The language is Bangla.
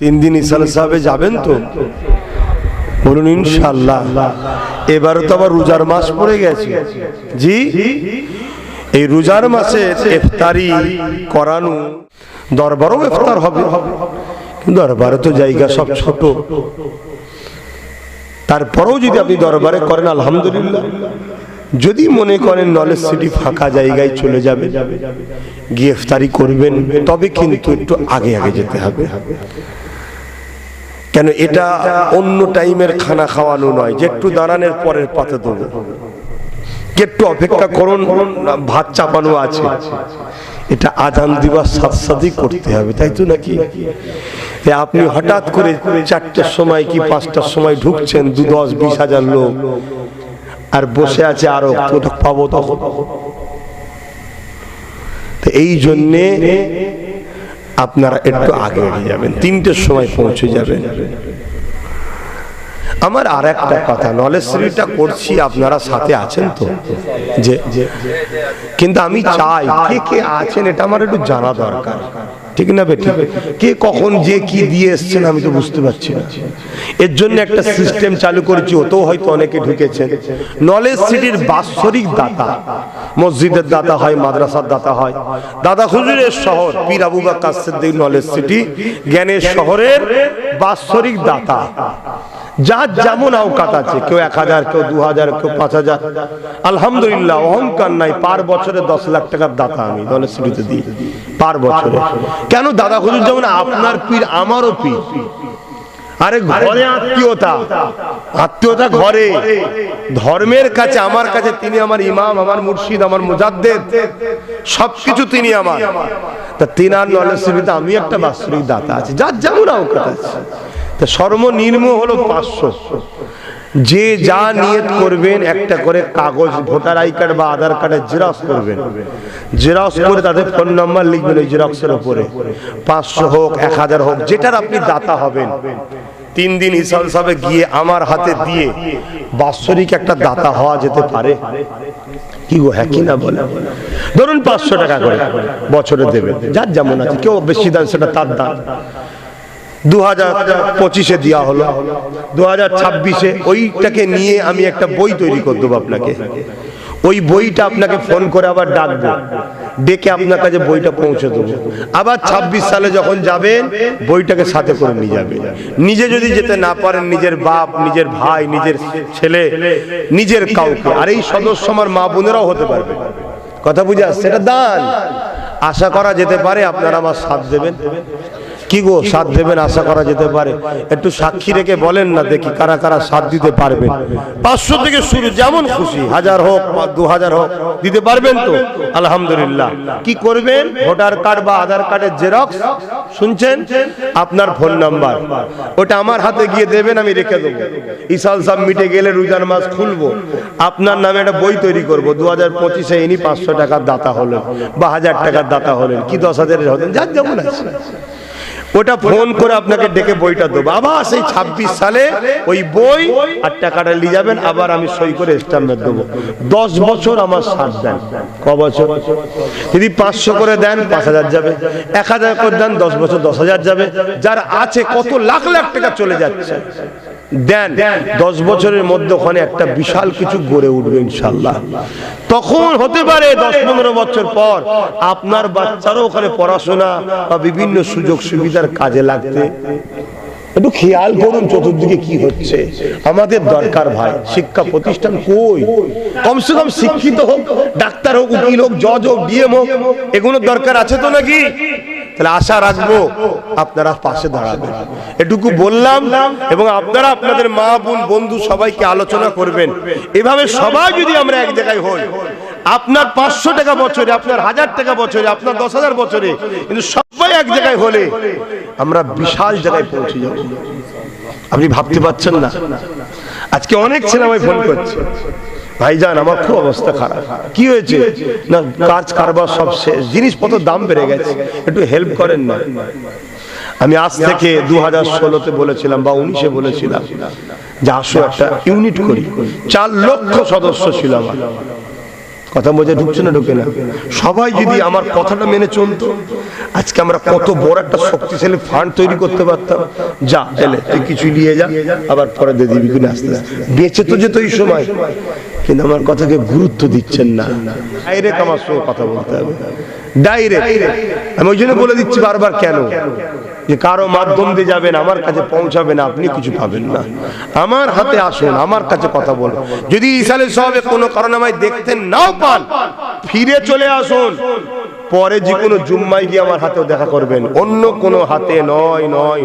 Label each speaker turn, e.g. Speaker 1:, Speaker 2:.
Speaker 1: 3 দিন ইসাল সাহেবে যাবেন তো? বলুন ইনশাআল্লাহ। এবারে তো আবার রোজার মাস পড়ে গেছে। জি, এই রোজার মাসে ইফতারি করানো, দরবারও ইফতার হবে, দরবারে তো জায়গা সব ছোট, তারপরেও যদি আপনি দরবারে করেন আলহামদুলিল্লাহ। যদি মনে করেন নলেজ সিটি ফাঁকা জায়গায় চলে যাবে, গিয়ে ইফতারি করবেন, তবে কিন্তু একটু আগে আগে যেতে হবে। কেন এটা অন্য টাইমের খানা খাওয়ানো নয় যে একটু দাঁড়ানোর পরের পাতে দেবো, একটু অপেক্ষা করুন, ভাত চাপানো আছে, এটা আজান দিবার সাথে সাথেই করতে হবে, তাই তো নাকি? আপনি হঠাৎ করে 4টার সময় কি 5টার সময় ঢুকছেন, 10-20 হাজার লোক আর বসে আছে, আরো পাবো তখন। এই জন্যে আপনারা একটু আগে এগিয়ে যাবেন, 3টের সময় পৌঁছে যাবেন। আমার আর একটা কথা, নলেজ সিটিটা করছি, আপনারা সাথে আছেন তো? যে কিন্তু আমি চাই কে কে আছেন এটা আমার একটু জানা দরকার, ঠিক না বেটি? কে কখন যে কি দিয়ে এসছেন আমি তো বুঝতে পারছি না। এর জন্য একটা সিস্টেম চালু করেছি, ওতেও হয়তো অনেকে ঢুকেছেন। নলেজ সিটির বাৎসরিক দাতা, মসজিদের দাতা হয়, মাদ্রাসার দাতা হয়, দাদা হুজুরের শহর পীর আবু বকর সিদ্দিক নলেজ সিটি জ্ঞানের শহরের বাৎসরিক দাতা। যার যেমন আওকাত আছে, কেউ 1000, কেউ 2000, কেউ 5000, আলহামদুলিল্লাহ, অহংকার নাই। পার বছরে 10 লাখ টাকার দাতা আমি নলেজ সিটিতে দিই পার বছরে। কেন? দাদা হুজুর যেমন আপনার পীর আমারও পীর। আরে ঘরে আত্মীয়তা ঘরে, ধর্মের কাছে আমার কাছে তিনি আমার ইমাম, আমার মুর্শিদ, আমার মুজাদ্দেদ, সবকিছু তিনি আমার। তা তিনার নলেজ সিটিতে আমি একটা বাৎসরিক দাতা আছে, যার যেমন আওকাত আছে। তা সর্বনিম্ন হলো 500। যে যা নিয়ত করবেন, একটা করে কাগজ, ভোটার আই কার্ড বা আধার কার্ডের জেরক্স করবেন, জেরক্স করে তাদের ফোন নাম্বার লিখবেন ওই জেরক্সের উপরে। 500 হোক, 1000 হোক, যেটার আপনি দাতা হবেন, 3 দিন ইসাল সাহেবে গিয়ে আমার হাতে দিয়ে বাৎসরিক একটা দাতা হওয়া যেতে পারে। কি গো, হ্যাঁ কি না বলে? ধরুন 500 টাকা করে বছরে দেবেন, যার যেমন আছে। কেউ বেশি দান, সেটা তার দান। 2025-এ দেওয়া হলো, 2026-এ ওইটাকে নিয়ে আমি একটা বই তৈরি করে দেবো আপনাকে। ওই বইটা আপনাকে ফোন করে আবার ডাকবো, ডেকে আপনার কাছে বইটা পৌঁছে দেবো। আবার 26 সালে যখন যাবেন, বইটাকে সাথে করে নিয়ে যাবেন। নিজে যদি যেতে না পারেন, নিজের বাপ, নিজের ভাই, নিজের ছেলে, নিজের কাউকে, আর এই সদস্য আমার মা বোনেরাও হতে পারবে। কথা বুঝে আসছে? এটা দান, আশা করা যেতে পারে আপনারা আমার সাথ দেবেন। কি গো, সাথ দেবেন? আশা করা যেতে পারে। একটু সাক্ষী রেখে বলেন না দেখি কারা কারা সাথ দিতে পারবেন। 500 থেকে শুরু, যেমন খুশি, 1000 হোক, 2000 হোক, দিতে পারবেন তো? আলহামদুলিল্লাহ। কি করবেন? ভোটার কার্ড বা আধার কার্ডের জেরক্স, শুনছেন, আপনার ফোন নাম্বার, ওটা আমার হাতে গিয়ে দেবেন, আমি রেখে দেবো। ইসাল সাহেব মিটে গেলে রোজার মাস খুলবো, আপনার নামে একটা বই তৈরি করবো। 2025-এ ইনি 500 টাকার দাতা হলেন বা 1000 টাকার দাতা হলেন, কি 10,000-এর হলেন, যার যেমন আছে। ওটা ফোন করে আপনাকে ডেকে বইটা দেবো। আবার সেই 26 সালে ওই বই আর টাকাটা নিয়ে যাবেন, আবার আমি সই করে স্ট্যাম্প দেবো। 10 বছর আমার সাথ দেন। ক বছর? যদি 500 করে দেন 5000 যাবে, 1000 করে দেন 10 বছর 10,000 যাবে। যার আছে কত লাখ লাখ টাকা চলে যাচ্ছে, দেন। 10 বছরের মধ্যে ওখানে একটা বিশাল কিছু গড়ে উঠবে ইনশাআল্লাহ। তখন হতে পারে 10-15 বছর পর আপনার বাচ্চারও ওখানে পড়াশোনা বা বিভিন্ন সুযোগ সুবিধার কাজে লাগতে। একটু খেয়াল করুন চতুর্দিকে কি হচ্ছে। আমাদের দরকার ভাই, শিক্ষা প্রতিষ্ঠান কই? কমসে কম শিক্ষিত হোক, ডাক্তার হোক, উকিল হোক, জজ হোক, ডিএম হোক, এগুলোর দরকার আছে তো নাকি? তাহলে আশা রাখবো আপনারা পাশে দাঁড়াবেন। এটুকু বললাম, এবং আপনারা আপনাদের মা বোন বন্ধু সবাইকে আলোচনা করবেন। এভাবে সবাই যদি আমরা এক জায়গায় হই, আপনার 500 টাকা বছরে, আপনার 1000 টাকা বছরে, আপনার 10,000 বছরে, কিন্তু সবাই এক জায়গায় হলে আমরা বিশাল জায়গায় পৌঁছে যাব। আপনি ভাবতে পারছেন না? আজকে অনেক ছেলে আমায় ফোন করছে, ভাইজান আমার খুব অবস্থা খারাপ। কি হয়েছে? না, কাজ কারবার সব শেষ, জিনিসপত্র দাম বেড়ে গেছে, একটু হেল্প করেন না। আমি আজ থেকে 2016-তে বলেছিলাম বা 19-এ বলেছিলাম যে আসো একটা ইউনিট করি। 4 লক্ষ সদস্য ছিল আমার। কথা বোঝা ঢুকছে না ঢুকে না? সবাই যদি আমার কথাটা মেনে চলতো, আজকে আমরা কত বড় একটা শক্তিশালী ফান্ড তৈরি করতে পারতাম। যা এলে তুই কিছু নিয়ে যা, আবার পরে দিয়ে দিবি কিনা, আস্তে আস্তে বেঁচে তো যেত এই সময়। কিন্তু আমার কথাকে গুরুত্ব দিচ্ছেন না। ডাইরেক্ট আমার সঙ্গে কথা বলতে হবে, ডাইরেক্ট। আমি ওই জন্য বলে দিচ্ছি বারবার, কেন যে কারো মাধ্যম দিয়ে যাবেন, আমার কাছে পৌঁছাবে না, আপনি কিছু পাবেন না। আমার হাতে আসুন, আমার কাছে কথা বলুন। যদি ইসালে সাহেব কোনো কারণে আমায় দেখতে নাও পান, ফিরে চলে আসুন, পরে যে কোনো জুম্মায় গিয়ে আমার হাতেও দেখা করবেন, অন্য কোনো হাতে নয়।